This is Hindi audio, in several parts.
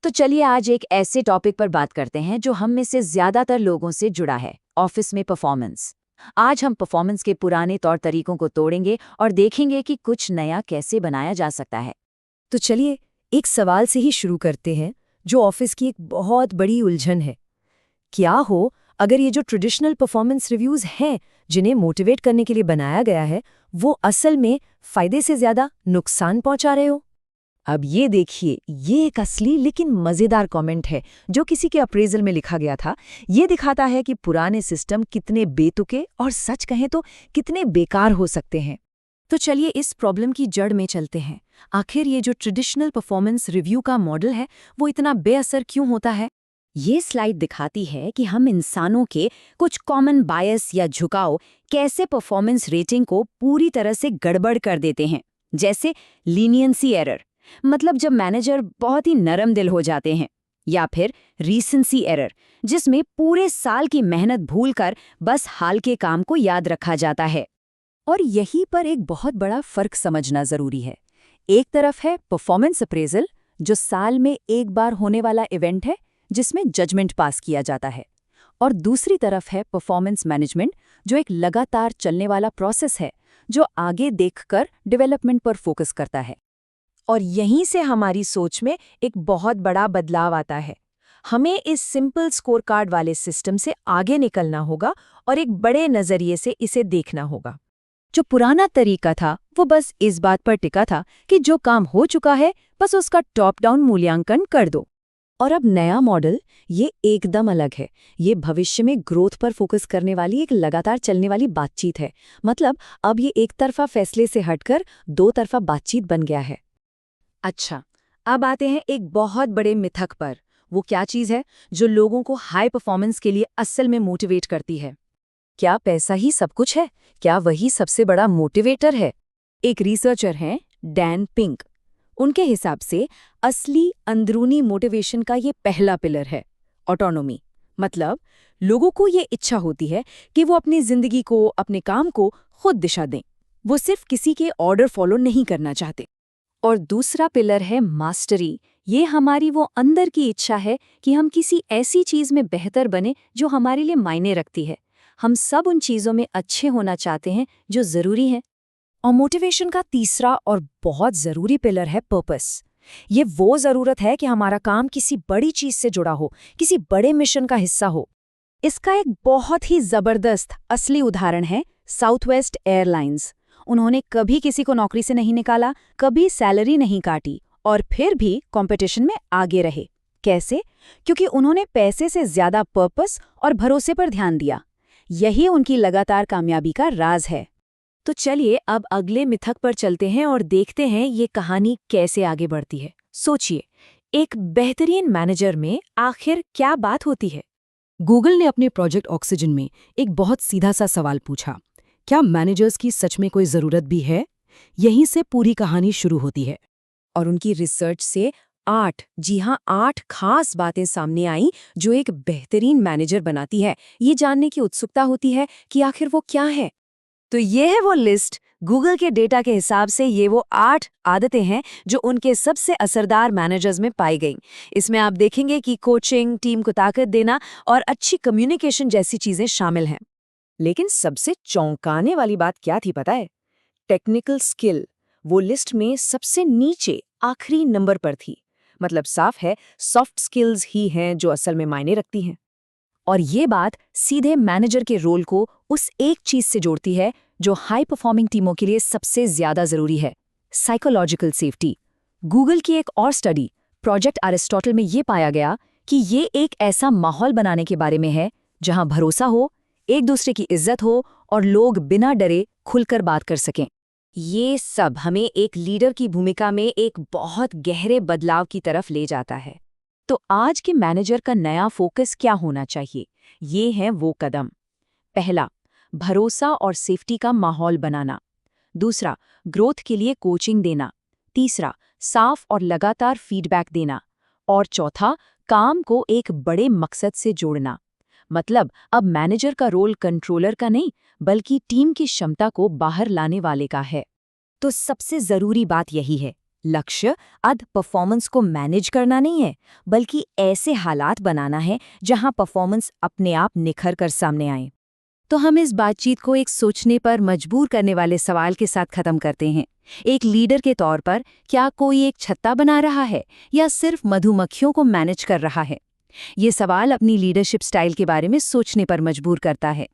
तो चलिए आज एक ऐसे टॉपिक पर बात करते हैं जो हम में से ज्यादातर लोगों से जुड़ा है, ऑफिस में परफॉर्मेंस। आज हम परफॉर्मेंस के पुराने तौर तरीकों को तोड़ेंगे और देखेंगे कि कुछ नया कैसे बनाया जा सकता है। तो चलिए एक सवाल से ही शुरू करते हैं, जो ऑफिस की एक बहुत बड़ी उलझन है। क्या हो अगर ये जो ट्रेडिशनल परफॉर्मेंस रिव्यूज हैं, जिन्हें मोटिवेट करने के लिए बनाया गया है, वो असल में फायदे से ज्यादा नुकसान पहुंचा रहे हो? अब ये देखिए, ये एक असली लेकिन मजेदार कमेंट है जो किसी के अप्रेजल में लिखा गया था। ये दिखाता है कि पुराने सिस्टम कितने बेतुके और सच कहें तो कितने बेकार हो सकते हैं। तो चलिए इस प्रॉब्लम की जड़ में चलते हैं। आखिर ये जो ट्रेडिशनल परफॉर्मेंस रिव्यू का मॉडल है, वो इतना बेअसर क्यों होता है? ये स्लाइड दिखाती है कि हम इंसानों के कुछ कॉमन बायस या झुकाव कैसे परफॉर्मेंस रेटिंग को पूरी तरह से गड़बड़ कर देते हैं। जैसे लीनियंसी एरर, मतलब जब मैनेजर बहुत ही नरम दिल हो जाते हैं, या फिर रीसेंसी एरर, जिसमें पूरे साल की मेहनत भूलकर बस हाल के काम को याद रखा जाता है। और यहीं पर एक बहुत बड़ा फर्क समझना जरूरी है। एक तरफ है परफॉर्मेंस अप्रेजल, जो साल में एक बार होने वाला इवेंट है जिसमें जजमेंट पास किया जाता है, और दूसरी तरफ है परफॉर्मेंस मैनेजमेंट, जो एक लगातार चलने वाला प्रोसेस है जो आगे देखकर डेवलपमेंट पर फोकस करता है। और यहीं से हमारी सोच में एक बहुत बड़ा बदलाव आता है। हमें इस सिंपल स्कोर कार्ड वाले सिस्टम से आगे निकलना होगा और एक बड़े नजरिए से इसे देखना होगा। जो पुराना तरीका था वो बस इस बात पर टिका था कि जो काम हो चुका है बस उसका टॉप डाउन मूल्यांकन कर दो। और अब नया मॉडल ये एकदम अलग है। ये भविष्य में ग्रोथ पर फोकस करने वाली एक लगातार चलने वाली बातचीत है। मतलब अब ये एक तरफा फैसले से हटकर दो तरफा बातचीत बन गया है। अच्छा, अब आते हैं एक बहुत बड़े मिथक पर। वो क्या चीज़ है जो लोगों को हाई परफॉर्मेंस के लिए असल में मोटिवेट करती है? क्या पैसा ही सब कुछ है? क्या वही सबसे बड़ा मोटिवेटर है? एक रिसर्चर हैं डैन पिंक। उनके हिसाब से असली अंदरूनी मोटिवेशन का ये पहला पिलर है ऑटोनोमी। मतलब लोगों को ये इच्छा होती है कि वो अपनी जिंदगी को, अपने काम को खुद दिशा दें। वो सिर्फ किसी के ऑर्डर फॉलो नहीं करना चाहते। और दूसरा पिलर है मास्टरी। ये हमारी वो अंदर की इच्छा है कि हम किसी ऐसी चीज में बेहतर बने जो हमारे लिए मायने रखती है। हम सब उन चीजों में अच्छे होना चाहते हैं जो जरूरी है। और मोटिवेशन का तीसरा और बहुत जरूरी पिलर है पर्पस। ये वो जरूरत है कि हमारा काम किसी बड़ी चीज से जुड़ा हो, किसी बड़े मिशन का हिस्सा हो। इसका एक बहुत ही जबरदस्त असली उदाहरण है साउथवेस्ट एयरलाइंस। उन्होंने कभी किसी को नौकरी से नहीं निकाला, कभी सैलरी नहीं काटी, और फिर भी कंपटीशन में आगे रहे। कैसे? क्योंकि उन्होंने पैसे से ज्यादा पर्पस और भरोसे पर ध्यान दिया। यही उनकी लगातार कामयाबी का राज है। तो चलिए अब अगले मिथक पर चलते हैं और देखते हैं ये कहानी कैसे आगे बढ़ती है। सोचिए, एक बेहतरीन मैनेजर में आखिर क्या बात होती है? गूगल ने अपने प्रोजेक्ट ऑक्सीजन में एक बहुत सीधा सा सवाल पूछा, क्या मैनेजर्स की सच में कोई ज़रूरत भी है? यहीं से पूरी कहानी शुरू होती है। और उनकी रिसर्च से 8 खास बातें सामने आईं जो एक बेहतरीन मैनेजर बनाती है। ये जानने की उत्सुकता होती है कि आखिर वो क्या है। तो ये है वो लिस्ट। गूगल के डेटा के हिसाब से ये वो 8 आदतें हैं जो उनके सबसे असरदार मैनेजर्स में पाई गईं। इसमें आप देखेंगे कि कोचिंग, टीम को ताकत देना और अच्छी कम्युनिकेशन जैसी चीज़ें शामिल हैं। लेकिन सबसे चौंकाने वाली बात क्या थी पता है? टेक्निकल स्किल वो लिस्ट में सबसे नीचे आखिरी नंबर पर थी। मतलब साफ है, सॉफ्ट स्किल्स ही हैं जो असल में मायने रखती हैं। और ये बात सीधे मैनेजर के रोल को उस एक चीज से जोड़ती है जो हाई परफॉर्मिंग टीमों के लिए सबसे ज्यादा जरूरी है, साइकोलॉजिकल सेफ्टी। गूगल की एक और स्टडी प्रोजेक्ट एरिस्टोटल में ये पाया गया कि ये एक ऐसा माहौल बनाने के बारे में है जहां भरोसा हो, एक दूसरे की इज्जत हो और लोग बिना डरे खुलकर बात कर सकें। ये सब हमें एक लीडर की भूमिका में एक बहुत गहरे बदलाव की तरफ ले जाता है। तो आज के मैनेजर का नया फोकस क्या होना चाहिए? ये हैं वो कदम। पहला, भरोसा और सेफ्टी का माहौल बनाना। दूसरा, ग्रोथ के लिए कोचिंग देना। तीसरा, साफ और लगातार फीडबैक देना। और चौथा, काम को एक बड़े मकसद से जोड़ना। मतलब अब मैनेजर का रोल कंट्रोलर का नहीं, बल्कि टीम की क्षमता को बाहर लाने वाले का है। तो सबसे जरूरी बात यही है, लक्ष्य अध परफॉर्मेंस को मैनेज करना नहीं है, बल्कि ऐसे हालात बनाना है जहां परफॉर्मेंस अपने आप निखर कर सामने आए। तो हम इस बातचीत को एक सोचने पर मजबूर करने वाले सवाल के साथ खत्म करते हैं। एक लीडर के तौर पर क्या कोई एक छत्ता बना रहा है या सिर्फ मधुमक्खियों को मैनेज कर रहा है? ये सवाल अपनी लीडरशिप स्टाइल के बारे में सोचने पर मजबूर करता है।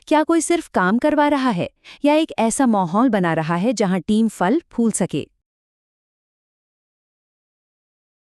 क्या कोई सिर्फ काम करवा रहा है या एक ऐसा माहौल बना रहा है जहां टीम फल फूल सके?